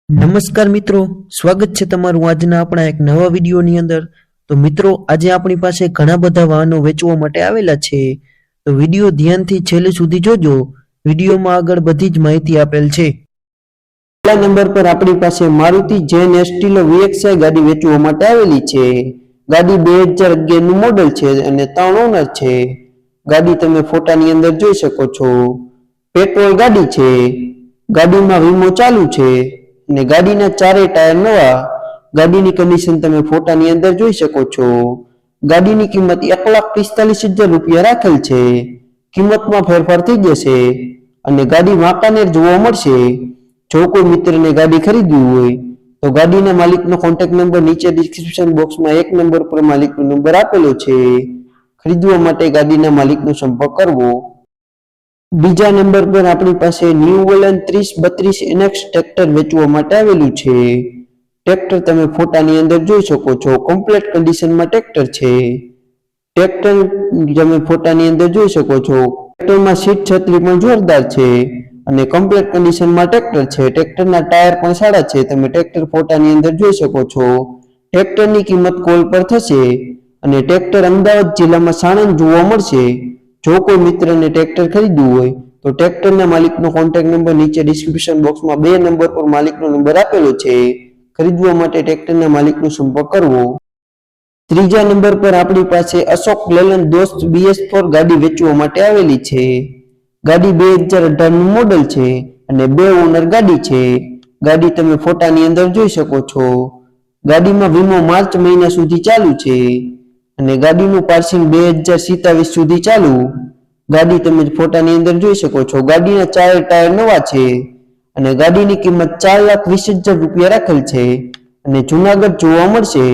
નમસ્કાર મિત્રો, સ્વાગત છે તમારું આજના આપણા એક નવા વિડીયોની અંદર। તો મિત્રો, આજે આપણી પાસે ઘણા બધા વાહનો વેચવા માટે આવેલા છે, તો વિડીયો ધ્યાનથી છેલ્લે સુધી જોજો। વિડીયોમાં આગળ બધી જ માહિતી આપેલ છે। પહેલા નંબર પર આપણી પાસે મારુતિ જેન એસ્ટિલો VXI ગાડી વેચવા માટે આવેલી છે। ગાડી 2011 નું મોડેલ છે અને 3 ઓનર છે। ગાડી તમે ફોટાની અંદર જોઈ શકો છો। પેટ્રોલ ગાડી છે। ગાડીમાં વીમો ચાલુ છે અને ગાડીના ચારે ટાયર નવા। ગાડીની કન્ડિશન તમે ફોટાની અંદર જોઈ શકો છો। ગાડીની કિંમત 1,45,000 રૂપિયા રાખેલ છે। કિંમતમાં ફેરફાર થઈ જશે અને ગાડી વાંકાનેર જોવા મળશે। જો કોઈ મિત્રને ગાડી ખરીદવી હોય તો ગાડીના માલિકનો કોન્ટેક્ટ નંબર નીચે ડિસ્ક્રિપ્શન બોક્સમાં 1 નંબર પર માલિકનો નંબર આપેલો છે। ખરીદવા માટે ગાડીના માલિકનો સંપર્ક કરવો। બીજા નંબર પર આપણી પાસે ન્યુ હોલેન્ડ 3032 NX ટ્રેક્ટર વેચવા માટે આવેલું છે। ટ્રેક્ટર તમે ફોટાની અંદર જોઈ શકો છો। કમ્પ્લીટ કન્ડિશનમાં ટ્રેક્ટર છે। ટ્રેક્ટર તમે ફોટાની અંદર જોઈ શકો છો। ટ્રેક્ટરમાં સીટ છત્રી પણ જોરદાર છે અને કમ્પ્લીટ કન્ડિશનમાં ટ્રેક્ટર છે। ટ્રેક્ટરના ટાયર પણ સારા છે, તમે ટ્રેક્ટર ફોટાની અંદર જોઈ શકો છો। ટ્રેક્ટરની કિંમત કોલ પર થશે અને ટ્રેક્ટર અમદાવાદ જિલ્લામાં સાણંદ જોવા મળશે। જો કોઈ મિત્રને ટ્રેક્ટર ખરીદવું હોય તો ટ્રેક્ટરના માલિકનો કોન્ટેક્ટ નંબર નીચે ડિસ્ક્રિપ્શન બોક્સમાં 2 નંબર પર માલિકનો નંબર આપેલો છે। ખરીદવા માટે ટ્રેક્ટરના માલિકનો સંપર્ક કરવો। ત્રીજા નંબર પર આપણી પાસે અશોક લેલન્ડ દોસ્ત BS4 ગાડી વેચવા માટે આવેલી છે। ગાડી 2018 નું મોડેલ છે અને 2 ઓનર ગાડી છે। ગાડી તમે ફોટાની અંદર જોઈ શકો છો। ગાડીમાં વીમો માર્ચ મહિના સુધી ચાલુ છે અને ગાડીનું પાર્સિંગ 2027 સુધી ચાલુ। ગાડી તમે ફોટાની અંદર જોઈ શકો છો। ગાડીના ચારે ટાયર નવા છે અને ગાડીની કિંમત 4,20,000 રૂપિયા રાખેલ છે અને જૂનાગઢ જોવા મળશે।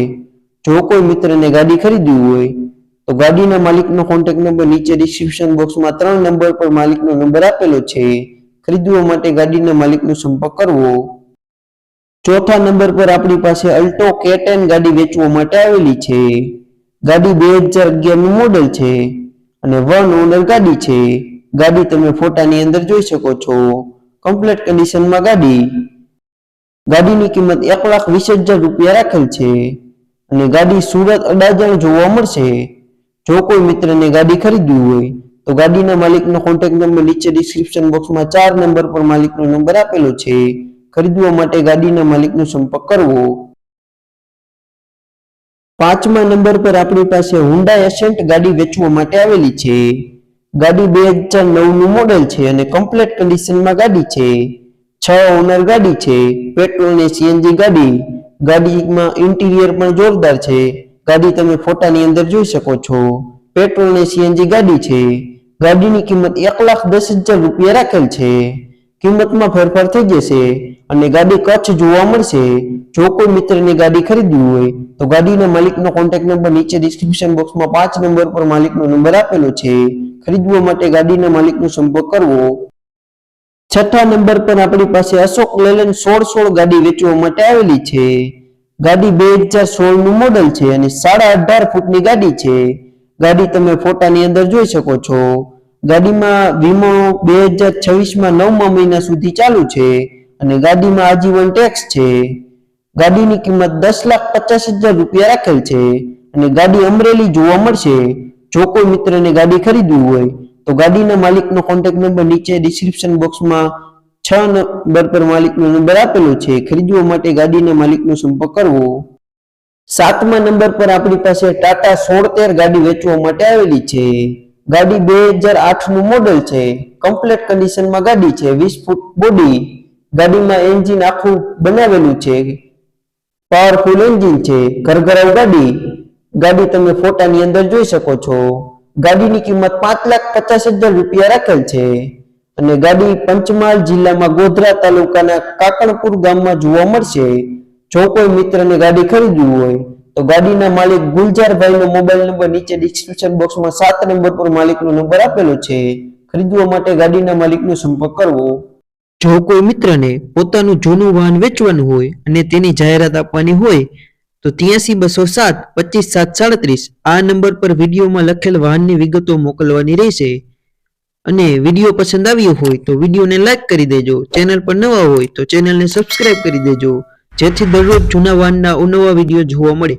જો કોઈ મિત્રને ગાડી ખરીદવી હોય તો ગાડીના માલિકનો કોન્ટેક્ટ નંબર નીચે ડિસ્ક્રિપ્શન બોક્સમાં 3 નંબર પર માલિકનો નંબર આપેલો છે। ખરીદવા માટે ગાડીના માલિકનો સંપર્ક કરવો। ચોથા નંબર પર આપણી પાસે અલ્ટો K10 ગાડી વેચવા માટે આવેલી છે। ગાડી 2011 નું મોડેલ છે અને 1 ઓનર ગાડી છે। ગાડી તમે ફોટાની અંદર જોઈ શકો છો। કમ્પ્લીટ કન્ડિશનમાં ગાડીની કિંમત 1,20,000 રૂપિયા રાખેલ છે અને ગાડી સુરત અડાજણ જોવા મળશે। જો કોઈ મિત્રને ગાડી ખરીદવી હોય તો ગાડીના માલિકનો કોન્ટેક્ટ નંબર નીચે ડિસ્ક્રિપ્શન બોક્સમાં 4 નંબર પર માલિકનો નંબર આપેલો છે। ખરીદવા માટે ગાડીના માલિકનો સંપર્ક કરવો। પાંચમા નંબર પર આપણી પાસે હુન્ડાઈ એસેન્ટ ગાડી વેચવા માટે આવેલી છે। ગાડી 2009 નું મોડેલ છે અને કમ્પ્લીટ કન્ડિશનમાં ગાડી છે। 6 ઓનર ગાડી છે। પેટ્રોલ અને CNG ગાડી। ગાડીમાં ઇન્ટિરિયર પણ જોરદાર છે। ગાડી તમે ફોટાની અંદર જોઈ શકો છો। પેટ્રોલ અને CNG ગાડી છે। ગાડીની કિંમત 1,10,000 રૂપિયા રાખેલ છે। કિંમતમાં ફેરફાર થઈ જશે અને ગાડી કચ્છ જોવા મળશે। જો કોઈ મિત્રને ગાડી ખરીદવી હોય તો ગાડીના માલિકનો કોન્ટેક્ટ નંબર નીચે ડિસ્ક્રિપ્શન બોક્સમાં 5 નંબર પર માલિકનો નંબર આપેલો છે। ખરીદવા માટે ગાડીના માલિકનો સંપર્ક કરવો। છઠ્ઠા નંબર પર આપણી પાસે અશોક લેલન્ડ 1616 ગાડી વેચવા માટે આવેલી છે। ગાડી 2016 નું મોડેલ છે અને 18.5 ફૂટની ગાડી છે। ગાડી તમે ફોટાની અંદર જોઈ શકો છો। ગાડીમાં વીમો 2026માં 9મા મહિના સુધી ચાલુ છે અને ગાડીમાં આજીવન ટેક્સ છે। ગાડીની કિંમત 10,50,000 રૂપિયા રાખેલ છે અને ગાડી અમરેલી જોવા મળશે। જો કોઈ મિત્રને ગાડી ખરીદવી હોય તો ગાડીના માલિકનો કોન્ટેક્ટ નંબર નીચે ડિસ્ક્રિપ્શન બોક્સમાં 6 નંબર પર માલિકનો નંબર આપેલો છે। ખરીદવા માટે ગાડીના માલિકનો સંપર્ક કરવો। સાતમા નંબર પર આપણી પાસે ટાટા 1613 ગાડી વેચવા માટે આવેલી છે। ગાડી 2008 નું મોડેલ છે। કમ્પ્લીટ કન્ડિશનમાં ગાડી છે। 20 ફૂટ બોડી। ગાડીમાં એન્જિન આખું બનાવેલું છે। પાવરફુલ એન્જિન છે। ઘરઘરાવ ગાડી। ગાડી તમે ફોટાની અંદર જોઈ શકો છો। ગાડીની કિંમત 5,50,000 રૂપિયા રાખેલ છે અને ગાડી પંચમહાલ જિલ્લામાં ગોધરા તાલુકાના કાકણપુર ગામમાં જોવા મળશે। જો કોઈ મિત્રને ગાડી ખરીદવી હોય તો ગાડીના માલિક ગુલજારભાઈનો મોબાઈલ નંબર નીચે ડિસ્ક્રિપ્શન બોક્સમાં 7 નંબર પર માલિકનો નંબર આપેલો છે। ખરીદવા માટે ગાડીના માલિકનો સંપર્ક કરવો। જો કોઈ મિત્રને પોતાનું જૂનું વાહન વેચવાનું હોય અને તેની જાહેરાત આપવાની હોય તો 83 207 25 737 આ નંબર પર વિડીયોમાં લખેલ વાહનની વિગતો મોકલવાની રહેશે। અને વિડીયો પસંદ આવ્યો હોય તો વિડીયોને લાઈક કરી દેજો. ચેનલ પર નવા હોય તો ચેનલને સબસ્ક્રાઇબ કરી દેજો, જેથી દરરોજ જૂના વાહનના અવનવા વિડીયો જોવા મળે.